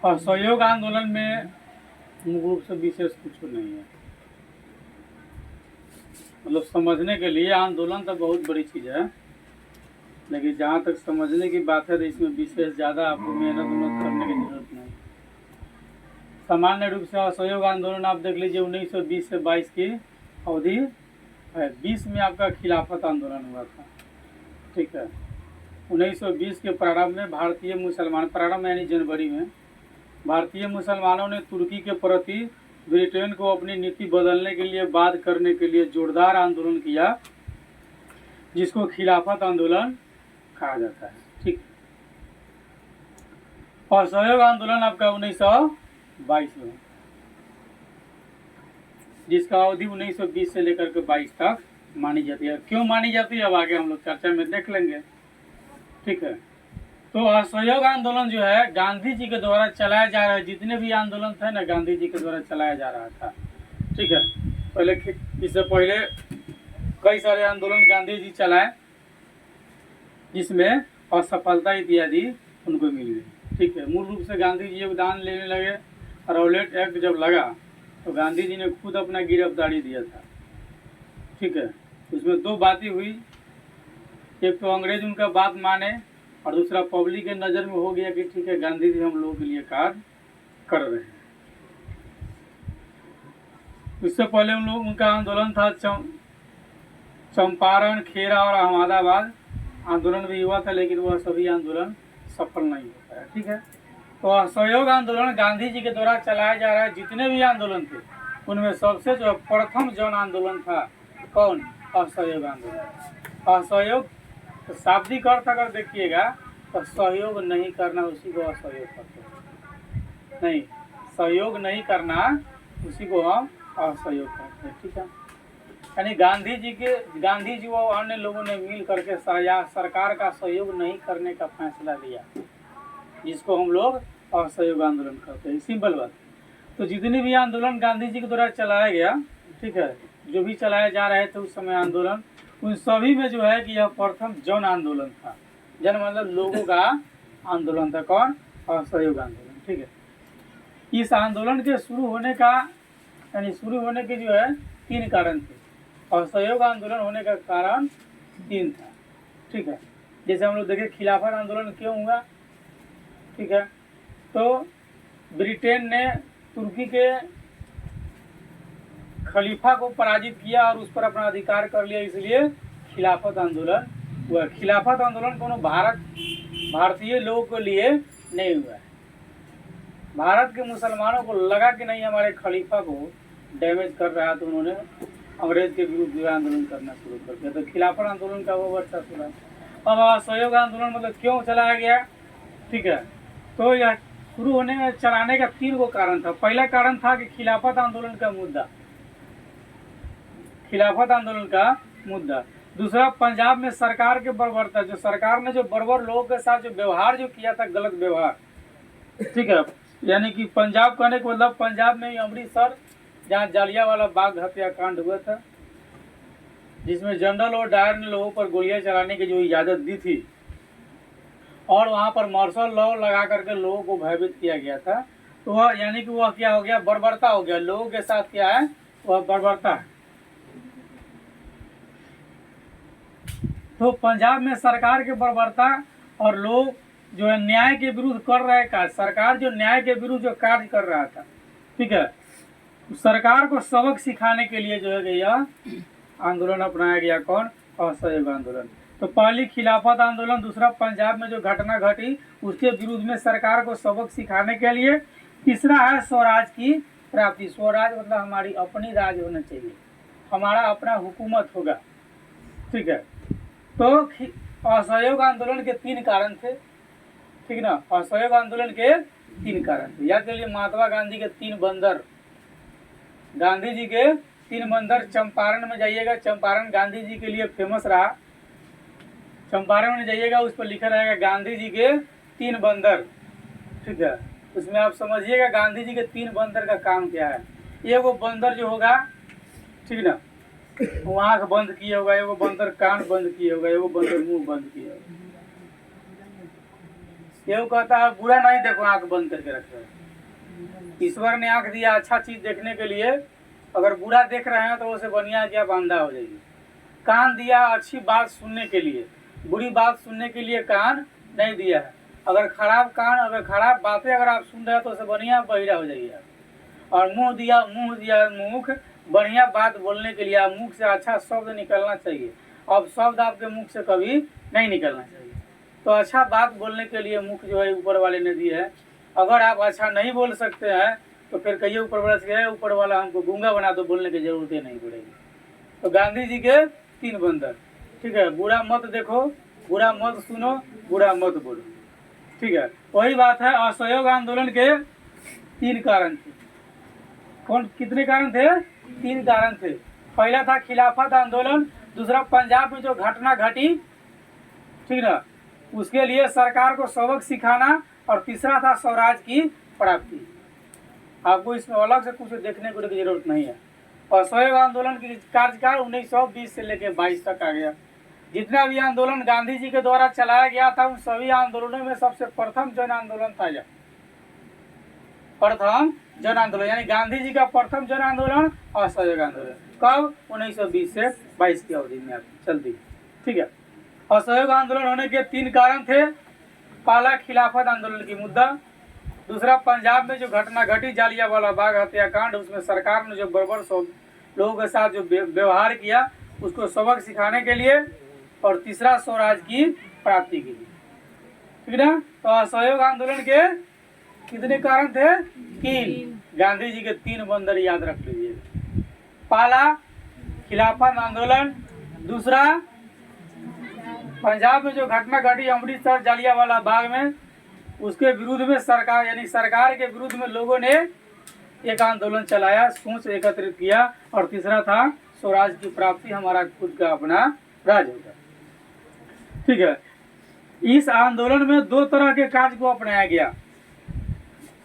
असहयोग आंदोलन में मूल रूप से विशेष कुछ नहीं है। मतलब समझने के लिए आंदोलन तो बहुत बड़ी चीज़ है, लेकिन जहाँ तक समझने की बात है तो इसमें विशेष ज़्यादा आपको मेहनत उन्नत करने की जरूरत नहीं। सामान्य रूप से असहयोग आंदोलन आप देख लीजिए 1920 से 22 की अवधि है। 20 में आपका खिलाफत आंदोलन हुआ था, ठीक है। 1920 के प्रारंभ में भारतीय मुसलमान, प्रारंभ यानी जनवरी में, भारतीय मुसलमानों ने तुर्की के प्रति ब्रिटेन को अपनी नीति बदलने के लिए बाध्य करने के लिए जोरदार आंदोलन किया, जिसको खिलाफत आंदोलन कहा जाता है, ठीक। असहयोग आंदोलन आपका 1922 में, जिसका अवधि 1920 से लेकर के 22 तक मानी जाती है। क्यों मानी जाती है अब आगे हम लोग चर्चा में देख लेंगे, ठीक है। तो असहयोग आंदोलन जो है गांधी जी के द्वारा चलाया जा रहा है। जितने भी आंदोलन थे ना गांधी जी के द्वारा चलाया जा रहा था, ठीक है। पहले इससे पहले कई सारे आंदोलन गांधी जी चलाए, जिसमें असफलता इत्यादि उनको मिल गई, ठीक है। मूल रूप से गांधी जी योगदान लेने लगे। रॉलेट एक्ट जब लगा तो गांधी जी ने खुद अपना गिरफ्तारी दिया था, ठीक है। उसमें दो बातें हुई, एक तो अंग्रेज उनका बात माने और दूसरा पब्लिक के नज़र में हो गया कि ठीक है गांधी जी हम लोगों के लिए कार्य कर रहे हैं। उससे पहले उन लोग उनका आंदोलन था चंपारण, खेरा और अहमदाबाद आंदोलन भी हुआ था, लेकिन वह सभी आंदोलन सफल नहीं हो पाया, ठीक है। तो असहयोग आंदोलन गांधी जी के द्वारा चलाया जा रहा है। जितने भी आंदोलन थे उनमें सबसे जो प्रथम जन आंदोलन था कौन? असहयोग आंदोलन। असहयोग तो शाब्दिक अर्थ अगर देखिएगा तो सहयोग नहीं करना, उसी को असहयोग करते हैं। नहीं, सहयोग नहीं करना उसी को हम असहयोग करते हैं, ठीक है। यानी गांधी जी व अन्य लोगों ने मिल करके सरकार का सहयोग नहीं करने का फैसला लिया, जिसको हम लोग असहयोग आंदोलन करते हैं। सिंपल बात। तो जितने भी आंदोलन गांधी जी के द्वारा चलाया गया, ठीक है, जो भी चलाए जा रहे थे उस समय आंदोलन, उन सभी में जो है कि यह प्रथम जन आंदोलन था। जन मतलब लोगों का आंदोलन था। कौन? असहयोग आंदोलन, ठीक है। इस आंदोलन के शुरू होने का यानी शुरू होने के जो है 3 कारण थे। असहयोग आंदोलन होने का कारण 3 था, ठीक है। जैसे हम लोग देखें खिलाफत आंदोलन क्यों हुआ, ठीक है। तो ब्रिटेन ने तुर्की के खलीफा को पराजित किया और उस पर अपना अधिकार कर लिया, इसलिए खिलाफत आंदोलन हुआ। खिलाफत आंदोलन कोनो भारतीय लोगों के लिए नहीं हुआ है। भारत के मुसलमानों को लगा कि नहीं हमारे खलीफा को डैमेज कर रहा है, तो उन्होंने अंग्रेज के विरुद्ध आंदोलन करना शुरू कर दिया। तो खिलाफत आंदोलन का वो वर्षा शुरू। अब असहयोग आंदोलन मतलब क्यों चलाया गया, ठीक है। तो यह शुरू होने में चलाने का 3 गो कारण था। पहला कारण था कि खिलाफत आंदोलन का मुद्दा, खिलाफत आंदोलन का मुद्दा। दूसरा, पंजाब में सरकार के बर्बरता, जो सरकार ने जो बर्बर लोगों के साथ जो व्यवहार जो किया था, गलत व्यवहार, ठीक है। यानी कि पंजाब कहने का मतलब पंजाब में ही अमृतसर, जहाँ जालियांवाला बाग हत्याकांड हुआ था, जिसमें जनरल और डायर ने लोगों पर गोलियां चलाने की जो इजाज़त दी थी, और वहाँ पर मार्शल लॉ लगा करके लोगों को भयभीत किया गया था। तो वह यानी कि वह क्या हो गया? बर्बरता हो गया। लोगों के साथ क्या है? वह बर्बरता है। तो पंजाब में सरकार के बर्बरता और लोग जो है न्याय के विरुद्ध कर रहे कार्य, सरकार जो न्याय के विरुद्ध जो कार्य कर रहा था, ठीक है, सरकार को सबक सिखाने के लिए जो है यह आंदोलन अपनाया गया। कौन? असहयोग आंदोलन। तो पहली खिलाफत आंदोलन, दूसरा पंजाब में जो घटना घटी उसके विरुद्ध में सरकार को सबक सिखाने के लिए, तीसरा है स्वराज की प्राप्ति। स्वराज मतलब हमारी अपनी राज होना चाहिए, हमारा अपना हुकूमत होगा, ठीक है। तो असहयोग आंदोलन के 3 कारण थे, ठीक ना। असहयोग आंदोलन के 3 कारण थे। याद करिए महात्मा गांधी के 3 बंदर, गांधी जी के 3 बंदर। चंपारण में जाइएगा, चंपारण गांधी जी के लिए फेमस रहा। चंपारण में जाइएगा, उस पर लिखा रहेगा गांधी जी के 3 बंदर, ठीक है। उसमें आप समझिएगा गांधी जी के 3 बंदर का काम क्या है। एगो बंदर जो होगा, ठीक ना, वो आँख बंद किए होगा, एगो बंदर कान बंद किए होगा, एगो बंदर मुंह बंद किए होगा। केहू कहता है बुरा नहीं देखो, आंख बंद करके रखो। ईश्वर ने आंख दिया अच्छा चीज देखने के लिए, अगर बुरा देख रहे हैं तो उसे बढ़िया क्या बांधा हो जाएगी। कान दिया अच्छी बात सुनने के लिए, बुरी बात सुनने के लिए कान नहीं दिया है। अगर खराब कान, अगर खराब बातें अगर आप सुन रहे हैं तो उसे बढ़िया बहिरा हो जाइए। और मुंह दिया मुख बढ़िया बात बोलने के लिए, आप मुख से अच्छा शब्द निकलना चाहिए। अब शब्द आपके मुख से कभी नहीं निकलना चाहिए। तो अच्छा बात बोलने के लिए मुख जो है ऊपर वाले ने दी है। अगर आप अच्छा नहीं बोल सकते हैं तो फिर कहिए ऊपर वाला से, ऊपर वाला हमको गूंगा बना दो, बोलने की जरूरत ही नहीं पड़ेगी। तो गांधी जी के 3 बंदर, ठीक है। बुरा मत देखो, बुरा मत सुनो, बुरा मत बोलो, ठीक है। वही बात है, असहयोग आंदोलन के 3 कारण थे। कौन कितने कारण थे? 3 कारण थे। पहला था खिलाफत आंदोलन, दूसरा पंजाब में जो घटना घटी, ठीक ना, उसके लिए सरकार को सबक सिखाना, और तीसरा था स्वराज की प्राप्ति। आपको इसमें अलग से कुछ देखने को की जरूरत नहीं है। असहयोग आंदोलन की कार्यकाल 1920 से लेकर 22 तक आ गया। जितना भी आंदोलन गांधी जी के द्वारा चलाया गया था, उन सभी आंदोलनों में सबसे प्रथम जन आंदोलन था यह। प्रथम जन आंदोलन यानी गांधी जी का प्रथम जन आंदोलन असहयोग आंदोलन कब? 1920 से 22 की अवधि में चलती, ठीक है। असहयोग आंदोलन होने के 3 कारण थे। पहला खिलाफत आंदोलन की मुद्दा, दूसरा पंजाब में जो घटना घटी जालियांवाला बाग हत्याकांड, उसमें सरकार ने जो बर्बर लोगों के साथ जो व्यवहार किया उसको सबक सिखाने के लिए, और तीसरा स्वराज की प्राप्ति के लिए, ठीक ना। तो असहयोग आंदोलन के कितने कारण थे? 3। गांधी जी के 3 बंदर याद रख लीजिए। पहला खिलाफत आंदोलन, दूसरा पंजाब में जो घटना घटी अमृतसर जालियांवाला बाग में, उसके विरुद्ध में सरकार यानी सरकार के विरुद्ध में लोगों ने एक आंदोलन चलाया, सोच एकत्रित किया, और तीसरा था स्वराज की प्राप्ति, हमारा खुद का अपना राज होगा, ठीक है। इस आंदोलन में 2 तरह के कार्य को अपनाया गया।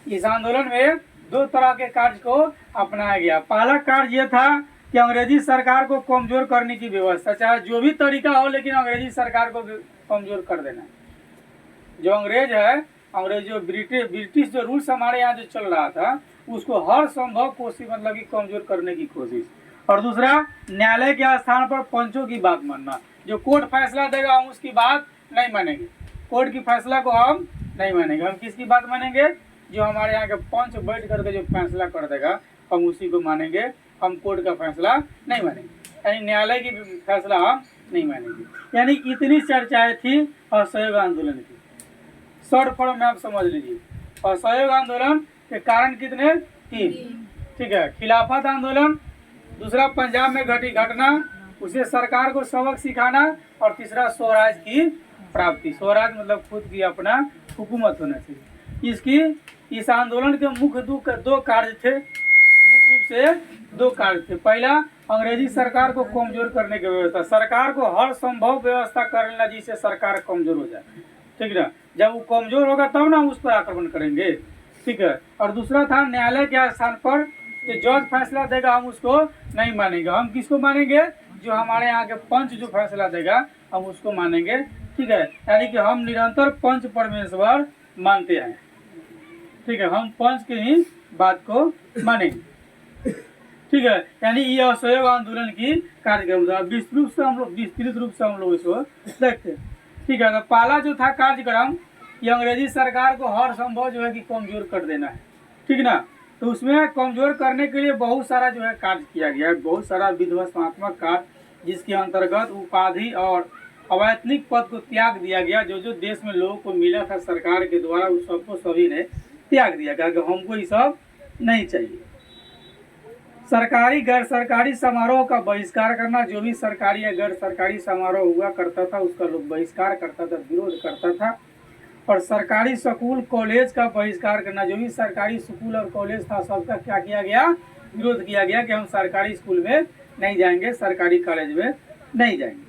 इस आंदोलन में 2 तरह के कार्य को अपनाया गया। पहला कार्य यह था कि अंग्रेजी सरकार को कमजोर करने की व्यवस्था, चाहे जो भी तरीका हो, लेकिन अंग्रेजी सरकार को कमजोर कर देना। जो अंग्रेज है, अंग्रेज जो ब्रिटिश जो रूल्स हमारे यहाँ जो चल रहा था, उसको हर संभव कोशिश मतलब कि कमजोर करने की कोशिश। और दूसरा, न्यायालय के स्थान पर पंचों की बात मानना। जो कोर्ट फैसला देगा हम उसकी बात नहीं मानेंगे, कोर्ट की फैसला को हम नहीं मानेंगे। हम किसकी बात मानेंगे? जो हमारे यहाँ के पंच बैठ करके जो फैसला कर देगा हम उसी को मानेंगे, हम कोर्ट का फैसला नहीं मानेंगे, यानी न्यायालय की फैसला हम नहीं मानेंगे। यानी इतनी चर्चाएं थी असहयोग आंदोलन की। शॉर्ट फॉर्म में आप समझ लीजिए, असहयोग आंदोलन के कारण कितने? 3, ठीक है। खिलाफत आंदोलन, दूसरा पंजाब में घटी घटना, उसे सरकार को सबक सिखाना, और तीसरा स्वराज की प्राप्ति। स्वराज मतलब खुद की अपना हुकूमत होना चाहिए। इस आंदोलन के मुख्य 2 कार्य थे, मुख्य रूप से 2 कार्य थे। पहला, अंग्रेजी सरकार को कमजोर करने की व्यवस्था, सरकार को हर संभव व्यवस्था करना जिससे सरकार कमजोर हो जाए, ठीक ना। जब वो कमजोर होगा तब ना उस पर आक्रमण करेंगे, ठीक है। और दूसरा था न्यायालय के स्थान पर जो जज फैसला देगा हम उसको नहीं मानेंगे, हम किसको मानेंगे? जो हमारे यहाँ के पंच जो फैसला देगा हम उसको मानेंगे, ठीक है। यानी कि हम निरंतर पंच परमेश्वर मानते हैं, ठीक है। हम पंच की ही बात को मानेंगे, ठीक है। यानी ये असहयोग आंदोलन की कार्यक्रम था। विस्तृत रूप से हम लोग इसको देखते हैं, ठीक है। तो पहला जो था कार्यक्रम, ये अंग्रेजी सरकार को हर संभव जो है कि कमजोर कर देना है, ठीक ना। तो उसमें कमजोर करने के लिए बहुत सारा जो है कार्य किया गया है, बहुत सारा विध्वंसात्मक कार्य, जिसके अंतर्गत उपाधि और अवैतनिक पद को त्याग दिया गया। जो जो देश में लोगों को मिला था सरकार के द्वारा, उस सबको सभी ने त्याग दिया, क्योंकि हमको ये सब नहीं चाहिए। सरकारी गैर सरकारी समारोह का बहिष्कार करना, जो भी सरकारी या गैर सरकारी समारोह हुआ करता था उसका लोग बहिष्कार करता था, विरोध करता था। और सरकारी स्कूल कॉलेज का बहिष्कार करना, जो भी सरकारी स्कूल और कॉलेज था सबका क्या किया गया? विरोध किया गया कि हम सरकारी स्कूल में नहीं जाएंगे, सरकारी कॉलेज में नहीं जाएंगे।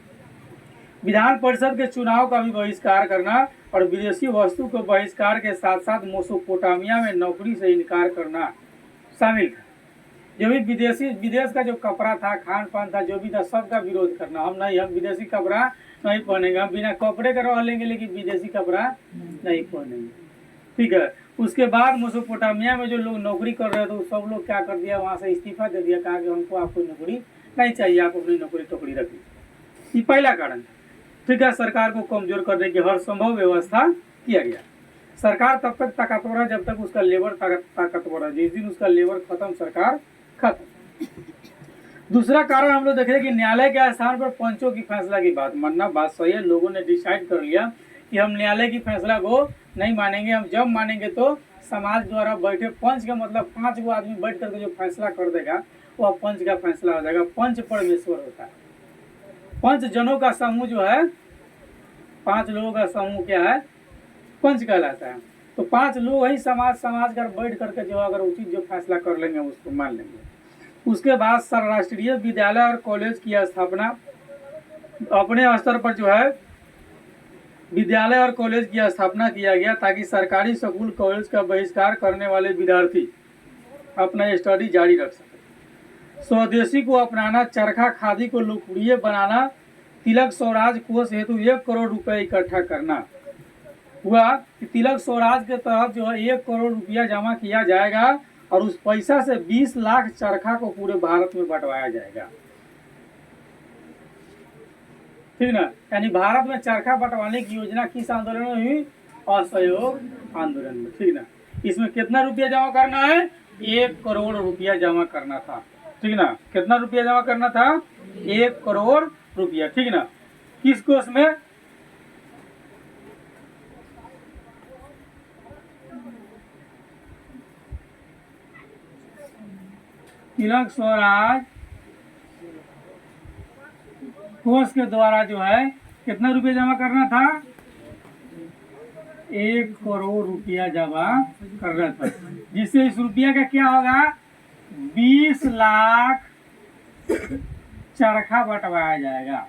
विधान परिषद के चुनाव का भी बहिष्कार करना, और विदेशी वस्तु को बहिष्कार के साथ साथ मेसोपोटामिया में नौकरी से इनकार करना शामिल था। जो भी विदेश का जो कपड़ा था, खान पान था, जो भी था, सबका विरोध करना। हम नहीं, हम विदेशी कपड़ा नहीं पहनेंगे, हम बिना कपड़े का रह लेंगे लेकिन विदेशी कपड़ा नहीं पहनेंगे। ठीक है। उसके बाद मेसोपोटामिया में जो लोग नौकरी कर रहे थे तो सब लोग क्या कर दिया, वहाँ से इस्तीफा दे दिया, कहा कि हमको आपको नौकरी नहीं चाहिए, आप अपनी नौकरी टोकरी रखिए। ये पहला कारण। ठीक है। सरकार को कमजोर करने की हर संभव व्यवस्था किया गया। सरकार तब तक ताकतवर है जब तक उसका लेबर ताकतवर है, जिस दिन उसका लेबर खत्म सरकार खत्म। दूसरा कारण हम लोग देखें कि न्यायालय के स्थान पर पंचों की फैसला की बात मानना। बात सही है, लोगों ने डिसाइड कर लिया कि हम न्यायालय की फैसला को नहीं मानेंगे। हम जब मानेंगे तो समाज द्वारा बैठे पंच का मतलब 5 गो आदमी बैठ करके जो फैसला कर देगा वह पंच का फैसला हो जाएगा। पंच परमेश्वर होता है। 5 जनों का समूह जो है, 5 लोगों का समूह क्या है, पंच कहलाता है। तो 5 लोग ही समाज कर बैठ करके जो अगर उचित जो फैसला कर लेंगे उसको मान लेंगे। उसके बाद राष्ट्रीय विद्यालय और कॉलेज की स्थापना, अपने स्तर पर जो है विद्यालय और कॉलेज की स्थापना किया गया ताकि सरकारी स्कूल कॉलेज का बहिष्कार करने वाले विद्यार्थी अपना स्टडी जारी रख सके। स्वदेशी को अपनाना, चरखा खादी को लोकप्रिय बनाना, तिलक स्वराज कोष हेतु 1 करोड़ रुपए इकट्ठा करना। हुआ कि तिलक स्वराज के तहत जो है 1 करोड़ रुपया जमा किया जाएगा और उस पैसा से 20 लाख चरखा को पूरे भारत में बंटवाया जाएगा। ठीक ना। यानी भारत में चरखा बंटवाने की योजना किस आंदोलन में हुई, असहयोग आंदोलन में। ठीक ना। इसमें कितना रुपया जमा करना है, 1 करोड़ रुपया जमा करना था। ठीक ना। कितना रुपया जमा करना था, 1 करोड़ रुपया। ठीक ना। किस कोष में, तिलक स्वराज कोष के द्वारा जो है कितना रुपया जमा करना था, 1 करोड़ रुपया जमा करना था, जिससे इस रुपया का क्या होगा, 20 लाख चरखा बंटवाया जाएगा।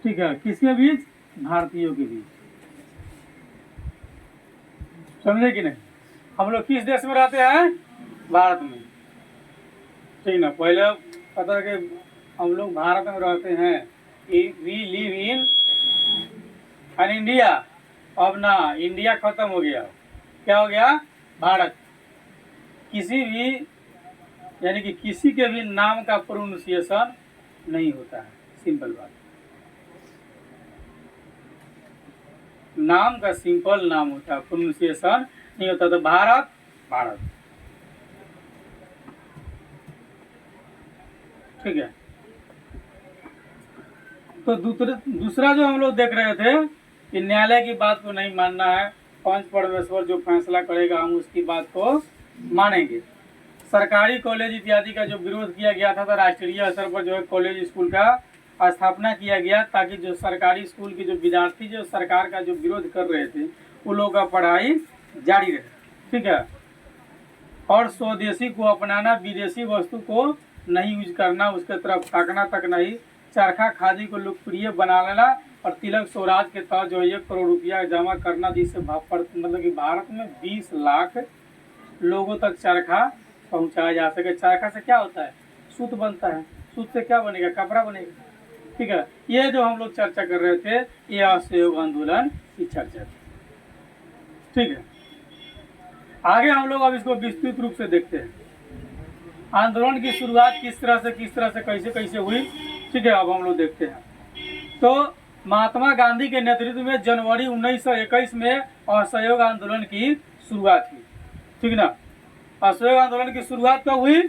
ठीक है। किसके बीच, भारतीयों के बीच। समझे कि नहीं। हम लोग किस देश में रहते हैं, भारत में। ठीक ना। पहले पता है कि हम लोग भारत में रहते हैं, वी लिव इन इंडिया। अब ना इंडिया खत्म हो गया, क्या हो गया, भारत। किसी भी यानी कि किसी के भी नाम का प्रोनाउंसिएशन नहीं होता है, सिंपल बात। नाम का सिंपल नाम होता है, प्रोनाउंसिएशन नहीं होता। तो भारत, भारत। ठीक है। तो दूसरा जो हम लोग देख रहे थे कि न्यायालय की बात को नहीं मानना है, पंच परमेश्वर जो फैसला करेगा हम उसकी बात को मानेंगे। सरकारी कॉलेज इत्यादि का जो विरोध किया गया था, तो राष्ट्रीय स्तर पर जो है कॉलेज स्कूल का स्थापना किया गया ताकि जो सरकारी स्कूल के जो विद्यार्थी जो सरकार का जो विरोध कर रहे थे वो लोग का पढ़ाई जारी रहे। ठीक है। और स्वदेशी को अपनाना, विदेशी वस्तु को नहीं यूज करना, उसके तरफ ताकना तक नहीं, चरखा खादी को लोकप्रिय बना लेना और तिलक स्वराज के तहत जो 1 करोड़ रुपया जमा करना, जिससे मतलब कि भारत में 20 लाख लोगों तक चरखा पहुंचाया जा सके। चरखा से क्या होता है, सूत बनता है। सूत से क्या बनेगा, कपड़ा बनेगा। ठीक है। ये जो हम लोग चर्चा कर रहे थे, ये असहयोग आंदोलन की चर्चा थी। ठीक है। आगे हम लोग अब इसको विस्तृत रूप से देखते हैं, आंदोलन की शुरुआत किस तरह से कैसे कैसे हुई। ठीक है। अब हम लोग देखते हैं। तो महात्मा गांधी के नेतृत्व में जनवरी 1921 में असहयोग आंदोलन की शुरुआत हुई। ठीक ना। असहयोग आंदोलन की शुरुआत कब हुई,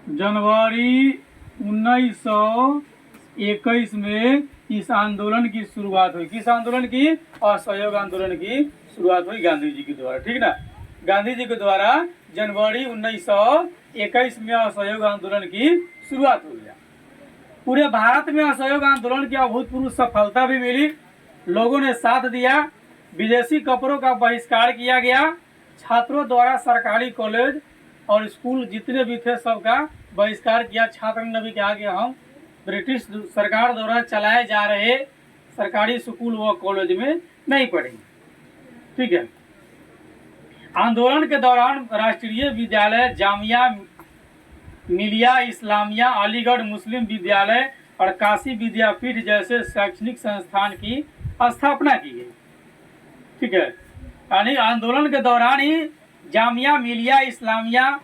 जनवरी 1921 में इस आंदोलन की शुरुआत हुई। किस आंदोलन की, असहयोग आंदोलन की शुरुआत हुई गांधी जी के द्वारा। ठीक ना। गांधी जी के द्वारा जनवरी 1921 में असहयोग आंदोलन की शुरुआत हो गया। पूरे भारत में असहयोग आंदोलन की अभूतपूर्व सफलता भी मिली, लोगों ने साथ दिया, विदेशी कपड़ों का बहिष्कार किया गया, छात्रों द्वारा सरकारी कॉलेज और स्कूल जितने भी थे सबका बहिष्कार किया। छात्र ने भी कहा कि हम ब्रिटिश सरकार द्वारा चलाए जा रहे सरकारी स्कूल व कॉलेज में नहीं पढ़ेंगे। ठीक है। आंदोलन के दौरान राष्ट्रीय विद्यालय, जामिया मिलिया इस्लामिया, अलीगढ़ मुस्लिम विद्यालय और काशी विद्यापीठ जैसे शैक्षणिक संस्थान की स्थापना की गई। ठीक है। यानी आंदोलन के दौरान ही जामिया मिलिया इस्लामिया,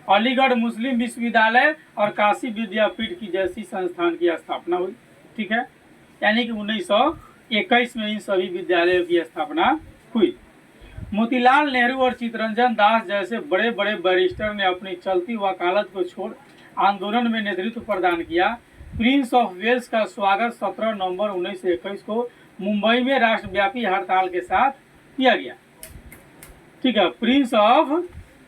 अलीगढ़ मुस्लिम विश्वविद्यालय और काशी विद्यापीठ की जैसी संस्थान की स्थापना हुई। ठीक है। यानी कि 1921 में इन सभी विद्यालयों की स्थापना हुई। मोतीलाल नेहरू और चित्तरंजन दास जैसे बड़े बड़े बैरिस्टर ने अपनी चलती वकालत को छोड़ आंदोलन में नेतृत्व प्रदान किया। प्रिंस ऑफ वेल्स का स्वागत 17 नवंबर 1921 को मुंबई में राष्ट्रव्यापी हड़ताल के साथ किया गया। ठीक है। प्रिंस ऑफ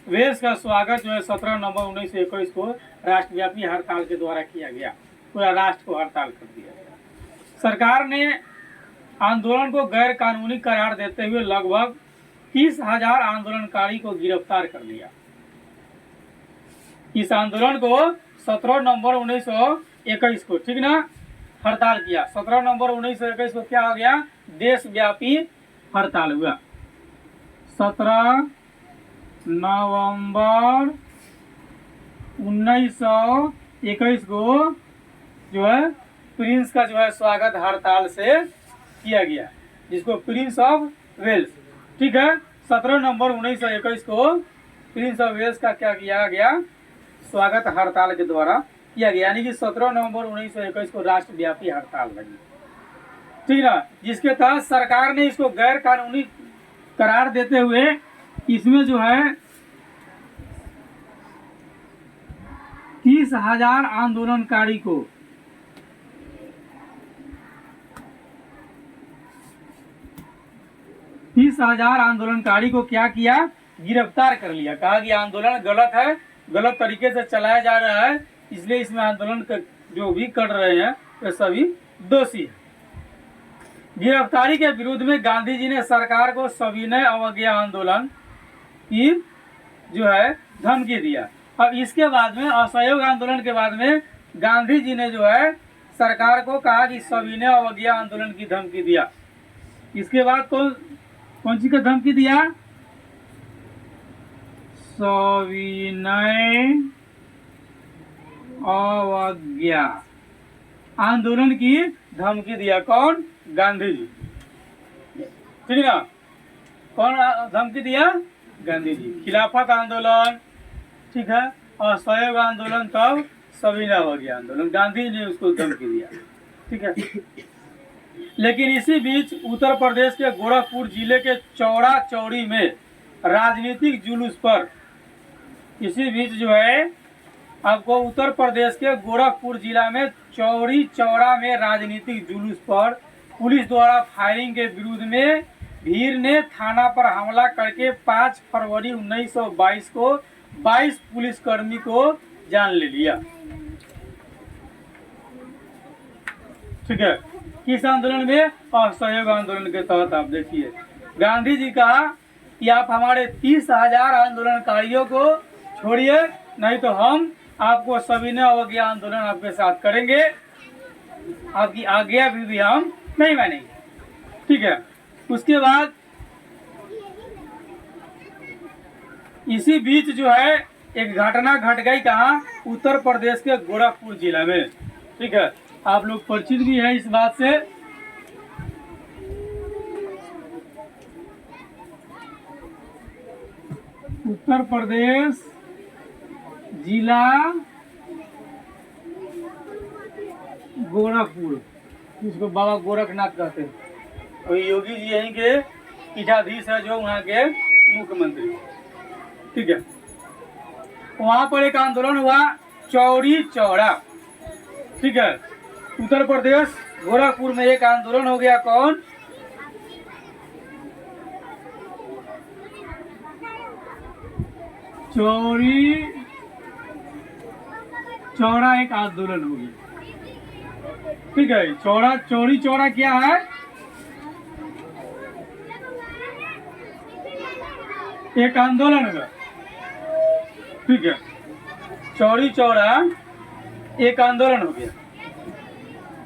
वेल्स का स्वागत जो है 17 नवंबर 1921 को राष्ट्रव्यापी हड़ताल के द्वारा किया गया। पूरा राष्ट्र को हड़ताल कर दिया गया। सरकार ने आंदोलन को गैर कानूनी करार देते हुए लगभग 30,000 आंदोलनकारी को गिरफ्तार कर लिया। इस आंदोलन को 17 नवंबर 1921 को, ठीक ना, हड़ताल किया। 17 नवंबर 1921 को क्या हो गया? देशव्यापी हड़ताल हुआ। 17 नवंबर 1921 को जो है प्रिंस का जो है स्वागत हड़ताल से किया गया, जिसको प्रिंस ऑफ वेल्स, ठीक है, 17 नवंबर 1921 को प्रिंस ऑफ वेल्स का क्या किया गया? स्वागत हड़ताल के द्वारा किया गया। यानी कि 17 नवंबर 1921 को राष्ट्रव्यापी हड़ताल लगी। ठीक है। जिसके तहत सरकार ने इसको गैर कानूनी करार देते हुए इसमें जो है 30,000 आंदोलनकारी को क्या किया? गिरफ्तार कर लिया। कहा कि आंदोलन गलत है, गलत तरीके से चलाया जा रहा है, इसलिए इसमें आंदोलन जो भी कर रहे हैं वे सभी दोषी है। गिरफ्तारी के विरोध में गांधी जी ने सरकार को सविनय अवज्ञा आंदोलन की जो है धमकी दिया। अब इसके बाद में असहयोग आंदोलन के बाद में गांधी जी ने जो है सरकार को कहा कि सविनय अवज्ञा आंदोलन की धमकी दिया। इसके बाद कौन सी का धमकी दिया? सविनय अवज्ञा आंदोलन की धमकी दिया। कौन? गांधी जी। ठीक है ना। कौन धमकी दिया? गांधी जी। खिलाफत आंदोलन, ठीक है, और असहयोग आंदोलन, तब सविनय अवज्ञा आंदोलन, गांधी जी ने उसको धमकी दिया। ठीक है। लेकिन इसी बीच उत्तर प्रदेश के गोरखपुर जिले के चौड़ा चौड़ी में राजनीतिक जुलूस पर, इसी बीच जो है आपको उत्तर प्रदेश के गोरखपुर जिला में चौड़ी चौड़ा में राजनीतिक जुलूस पर पुलिस द्वारा फायरिंग के विरोध में भीड़ ने थाना पर हमला करके 5 फरवरी 1922 को 22 पुलिसकर्मी को जान ले लिया। ठीक है। किस आंदोलन में? असहयोग आंदोलन के तहत। आप देखिए गांधी जी कहा कि आप हमारे 30,000 आंदोलनकारियों को छोड़िए, नहीं तो हम आपको सविनय अवज्ञा आंदोलन आपके साथ करेंगे, आपकी आज्ञा भी हम नहीं मानेंगे। ठीक है। उसके बाद इसी बीच जो है एक घटना घट गई। कहाँ? उत्तर प्रदेश के गोरखपुर जिला में। ठीक है। आप लोग परिचित भी है इस बात से। उत्तर प्रदेश जिला गोरखपुर, इसको बाबा गोरखनाथ कहते हैं। और योगी जी यहीं के पीठाधीश है, जो वहाँ के मुख्यमंत्री। ठीक है। वहाँ पर एक आंदोलन हुआ चौड़ी चौड़ा। ठीक है। उत्तर प्रदेश गोरखपुर में एक आंदोलन हो गया। कौन? चौड़ी चौड़ा एक आंदोलन हो गया। ठीक है। चौड़ी चौड़ा क्या है? एक आंदोलन हुआ। ठीक है। चौड़ी चौड़ा एक आंदोलन हो गया।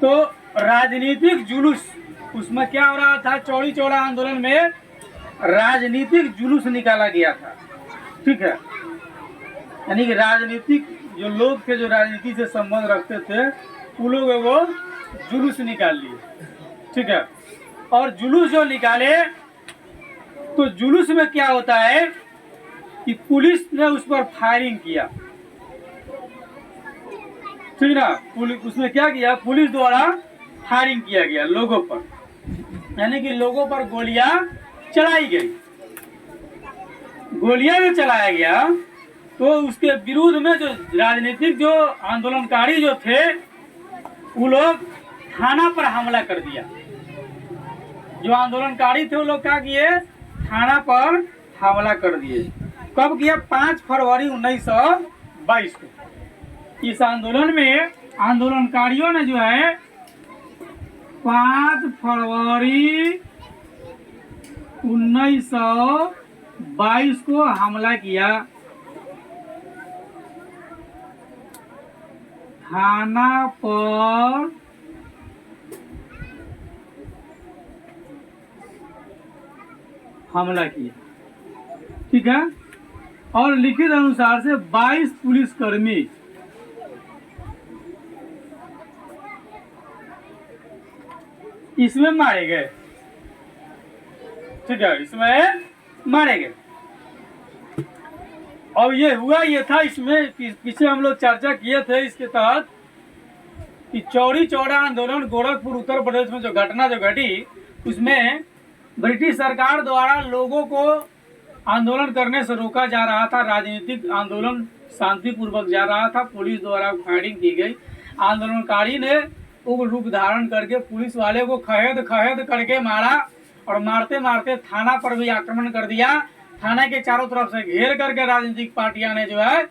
तो राजनीतिक जुलूस उसमें क्या हो रहा था, चौड़ी चौड़ा आंदोलन में राजनीतिक जुलूस निकाला गया था। ठीक है, यानी कि राजनीतिक जो लोग थे, जो राजनीति से संबंध रखते थे, वो लोग वो जुलूस निकाल लिए। ठीक है, और जुलूस जो निकाले तो जुलूस में क्या होता है कि पुलिस ने उस पर फायरिंग किया। ठीक ना, उसमें क्या किया, पुलिस द्वारा फायरिंग किया गया लोगों पर, यानी कि लोगों पर गोलियां चलाई गई। गोलियां जो चलाया गया तो उसके विरुद्ध में जो राजनीतिक जो आंदोलनकारी जो थे वो लोग थाना पर हमला कर दिया। जो आंदोलनकारी थे वो लोग क्या किए, थाना पर हमला कर दिए। कब किया, 5 फरवरी 1922 को। इस आंदोलन में आंदोलनकारियों ने जो है 5 फरवरी 1922 को हमला किया। थाना पर हमला किया। ठीक है, और लिखित अनुसार से 22 पुलिसकर्मी इसमें मारे गए। ठीक है, इसमें मारे गए। और ये हुआ ये था, इसमें पीछे हम लोग चर्चा किए थे इसके तहत कि चौड़ी चौड़ा आंदोलन गोरखपुर उत्तर प्रदेश में जो घटना जो घटी, उसमें ब्रिटिश सरकार द्वारा लोगों को आंदोलन करने से रोका जा रहा था। राजनीतिक आंदोलन शांतिपूर्वक जा रहा था, पुलिस द्वारा फायरिंग की गई। आंदोलनकारी ने उग्र रूप धारण करके पुलिस वाले को खहेद करके मारा, और मारते मारते थाना पर भी आक्रमण कर दिया। थाना के चारों तरफ से घेर करके राजनीतिक पार्टियां ने जो है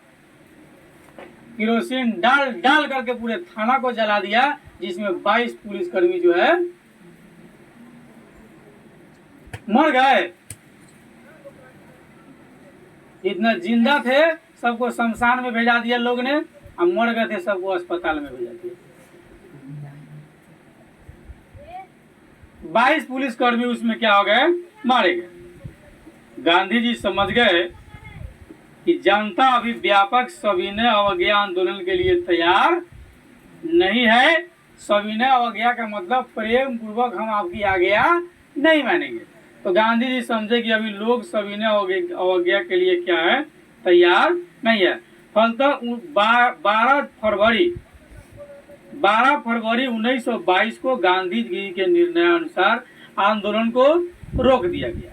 केरोसिन डाल करके पूरे थाना को जला दिया, जिसमें 22 पुलिसकर्मी जो है मर गए। इतना जिंदा थे सबको शमशान में भेजा दिया लोग ने, और मर गए थे सबको अस्पताल में भेजा दिया। 22 पुलिसकर्मी उसमें क्या हो गए, मारे गए। गांधी जी समझ गए कि जनता अभी व्यापक सविनय अवज्ञा आंदोलन के लिए तैयार नहीं है। सविनय अवज्ञा का मतलब प्रेम पूर्वक हम आपकी आज्ञा नहीं मानेंगे। तो गांधी जी समझे कि अभी लोग सविनय अवज्ञा के लिए क्या है, तैयार नहीं है। फलतः 12 फरवरी 1922 को गांधी जी के निर्णयानुसार आंदोलन को रोक दिया गया।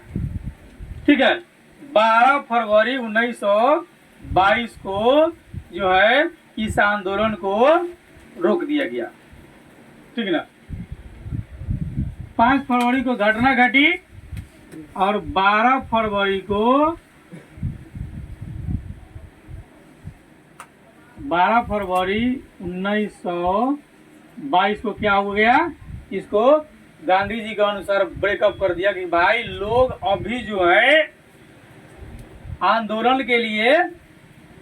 ठीक है, 12 फरवरी 1922 को जो है इस आंदोलन को रोक दिया गया। ठीक ना, 5 फरवरी को घटना घटी और 12 फरवरी को 1922 को क्या हो गया, इसको गांधी जी के अनुसार ब्रेकअप कर दिया कि भाई लोग अभी जो है आंदोलन के लिए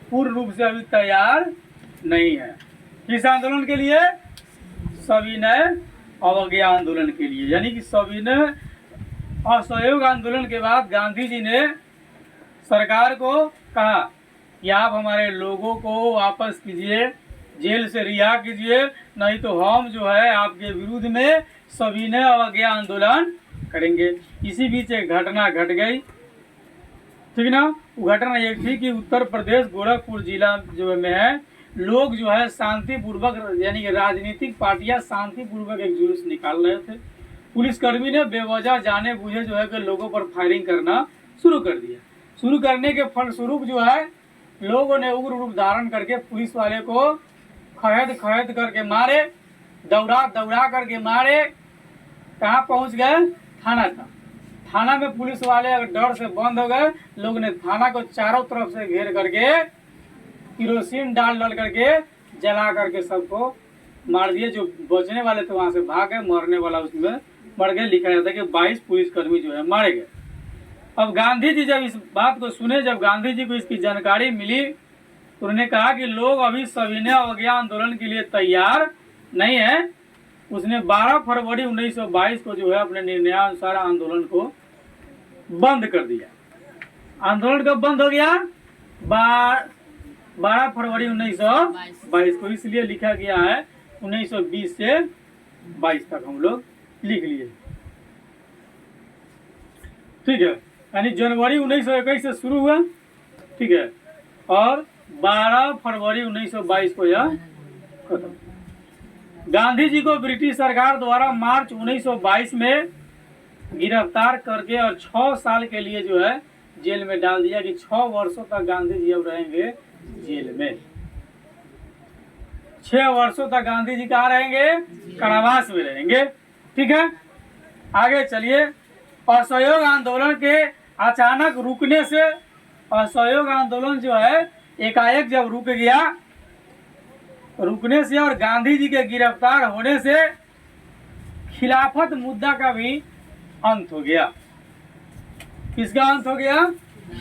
पूर्ण रूप से अभी तैयार नहीं है। किस आंदोलन के लिए, सविनय अवज्ञा आंदोलन के लिए। यानी कि सविनय असहयोग आंदोलन के बाद गांधी जी ने सरकार को कहा कि आप हमारे लोगों को वापस कीजिए, जेल से रिहा कीजिए, नहीं तो हम जो है आपके विरुद्ध में सविनय अवज्ञा आंदोलन करेंगे। इसी बीच एक घटना घट गई। ठीक ना, वो घटना ये थी कि उत्तर प्रदेश गोरखपुर जिला जो में है, लोग जो है शांतिपूर्वक, यानी कि राजनीतिक पार्टियां शांतिपूर्वक एक जुलूस निकाल रहे थे। पुलिसकर्मी ने बेवजह जाने बुझे जो है कि लोगों पर फायरिंग करना शुरू कर दिया। शुरू करने के फलस्वरूप जो है लोगों ने उग्र रूप धारण करके पुलिस वाले को खहेद करके मारे, दौड़ा करके मारे। कहाँ पहुंच गए, थाना था। थाना में पुलिस वाले डर से बंद हो गए। लोग ने थाना को चारों तरफ से घेर करके केरोसिन डाल करके जला करके सबको मार दिए। जो बचने वाले थे वहां से भाग गए, मरने वाला उसमें मर गए। लिखा जाता है कि 22 पुलिसकर्मी जो है मारे गए। अब गांधी जी जब इस बात को सुने, जब गांधी जी को इसकी जानकारी मिली, तो उन्होंने कहा कि लोग अभी सविनय अवज्ञा आंदोलन के लिए तैयार नहीं है, उसने 12 फरवरी 1922 को जो है अपने निर्णयानुसार आंदोलन को बंद कर दिया। आंदोलन कब बंद हो गया? 12 फरवरी 1922 को, इसलिए लिखा गया है 1920 से 22 तक हम लोग लिख लिए। ठीक है, यानी जनवरी 1921 से शुरू हुआ, ठीक है, और 12 फरवरी 1922 को यह खत्म। गांधी जी को ब्रिटिश सरकार द्वारा मार्च 1922 में गिरफ्तार करके और 6 साल के लिए जो है जेल में डाल दिया कि 6 वर्षों तक गांधी जी अब रहेंगे जेल में। 6 वर्षों तक गांधी जी कहाँ रहेंगे? कारावास में रहेंगे। ठीक है, आगे चलिए। असहयोग आंदोलन के अचानक रुकने से, असहयोग आंदोलन जो है एकाएक जब रुक गया, रुकने से और गांधी जी के गिरफ्तार होने से खिलाफत मुद्दा का भी अंत हो गया। किसका अंत हो गया?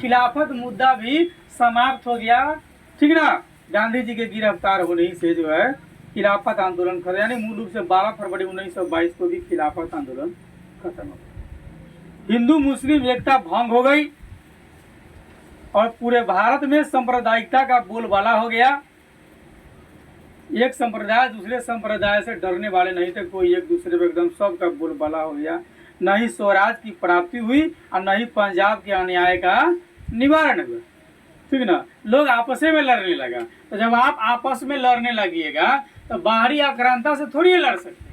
खिलाफत मुद्दा भी समाप्त हो गया। ठीक ना, गांधी जी के गिरफ्तार होने से जो है खिलाफत आंदोलन खत्म, यानी मूल रूप से 12 फरवरी 1922 को भी खिलाफत आंदोलन खत्म हो गया। हिंदू मुस्लिम एकता भंग हो गई और पूरे भारत में सांप्रदायिकता का बोलबाला हो गया। एक संप्रदाय दूसरे संप्रदाय से डरने वाले नहीं थे, कोई एक दूसरे पे एकदम सबका बोलबाला हो गया। न ही स्वराज की प्राप्ति हुई और न ही पंजाब के अन्याय का निवारण हुआ। ठीक ना, लोग आपस में लड़ने लगा। तो जब आप आपस में लड़ने लगिएगा तो बाहरी आक्रांता से थोड़ी लड़ सकते,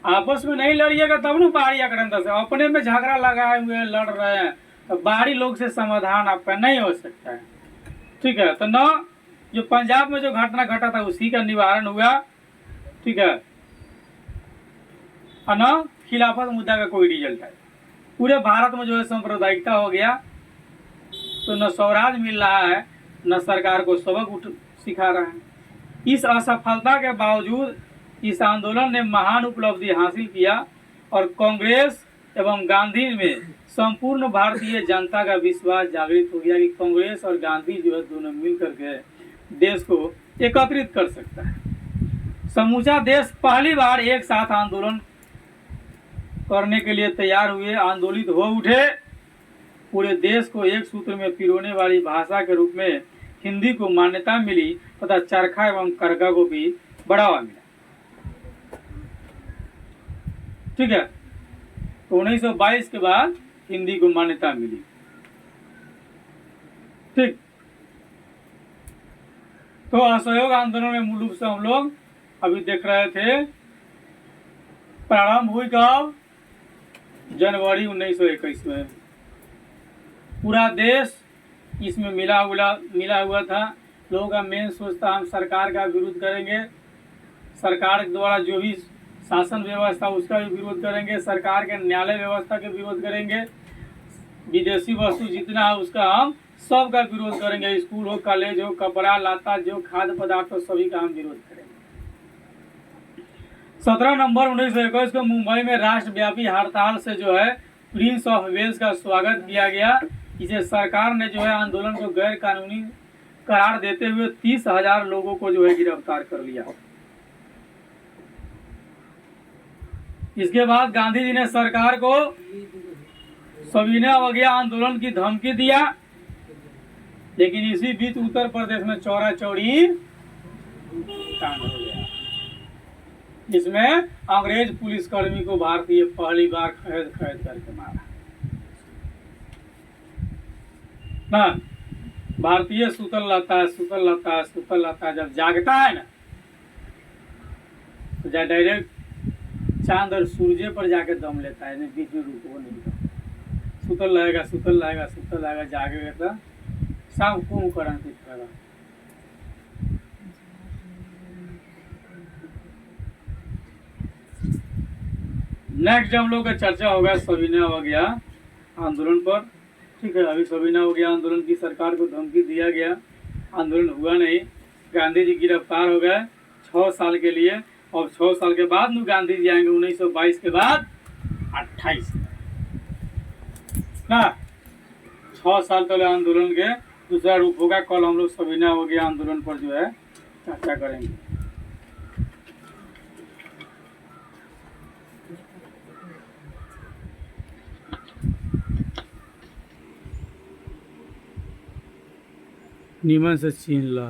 आपस में नहीं लड़िएगा तब ना बाहरी आक्रांता से। अपने में झगड़ा लगाए हुए लड़ रहे हैं तो बाहरी लोग से समाधान आपका नहीं हो सकता है। ठीक है, तो न जो पंजाब में जो घटना घटा था उसी का निवारण हुआ। ठीक है, और न खिलाफत मुद्दा का कोई रिजल्ट है। पूरे भारत में जो है सांप्रदायिकता हो गया, तो न स्वराज मिल रहा है न सरकार को सबक सिखा रहा है। इस असफलता के बावजूद इस आंदोलन ने महान उपलब्धि हासिल किया और कांग्रेस एवं गांधी में संपूर्ण भारतीय जनता का विश्वास जागृत हो गया कि कांग्रेस और गांधी जो है दोनों मिल करके देश को एकत्रित कर सकता है। समूचा देश पहली बार एक साथ आंदोलन करने के लिए तैयार हुए, आंदोलित हो उठे। पूरे देश को एक सूत्र में पिरोने वाली भाषा के रूप में हिंदी को मान्यता मिली तथा चरखा एवं करघा को भी बढ़ावा मिला। ठीक है, तो 1922 के बाद हिंदी को मान्यता मिली। ठीक, तो असहयोग आंदोलन में मूल रूप से हम लोग अभी देख रहे थे प्रारंभ हुई कब? जनवरी 1921 में। पूरा देश इसमें मिला हुआ था। लोगों का मेन सोच था हम सरकार का विरोध करेंगे, सरकार द्वारा जो भी शासन व्यवस्था उसका भी विरोध करेंगे, सरकार के न्यायालय व्यवस्था के विरोध करेंगे, विदेशी वस्तु जितना है उसका हम सबका विरोध करेंगे। स्कूल हो, कॉलेज हो, कपड़ा लत्ता जो खाद्य पदार्थ हो सभी का हम विरोध करेंगे। 17 नवंबर 1921 को मुंबई में राष्ट्रव्यापी हड़ताल से जो है प्रिंस ऑफ वेल्स का स्वागत किया गया। इसे सरकार ने जो है आंदोलन को गैर कानूनी करार देते हुए 30,000 लोगों को जो है गिरफ्तार कर लिया। इसके बाद गांधी जी ने सरकार को सविनय अवज्ञा आंदोलन की धमकी दिया, लेकिन इसी बीच उत्तर प्रदेश में चौरा चौरी कांड हो गया। इसमें अंग्रेज पुलिसकर्मी को भारतीय पहली बार कैद करके मारा ना। भारतीय सुतल रहता है जब जागता है ना तो डायरेक्ट चांद और सूर्य पर जाके दम लेता है, बीच में रुको नहीं। सुतल रहेगा जागेगा तो सब कुंभकर्ण की तरह। नेक्स्ट हम लोग का चर्चा होगा सविनय अवज्ञा आंदोलन पर। ठीक है, अभी सविनय अवज्ञा आंदोलन की सरकार को धमकी दिया गया, आंदोलन हुआ नहीं, गांधी जी गिरफ्तार हो गए 6 साल के लिए। और 6 साल के बाद में गांधी जी आएंगे 1922 के बाद 28 ना। 6 साल पहले आंदोलन के दूसरा रूप होगा। कल हम लोग सविनय अवज्ञा आंदोलन पर जो है चर्चा करेंगे। नीमन से छीन ला।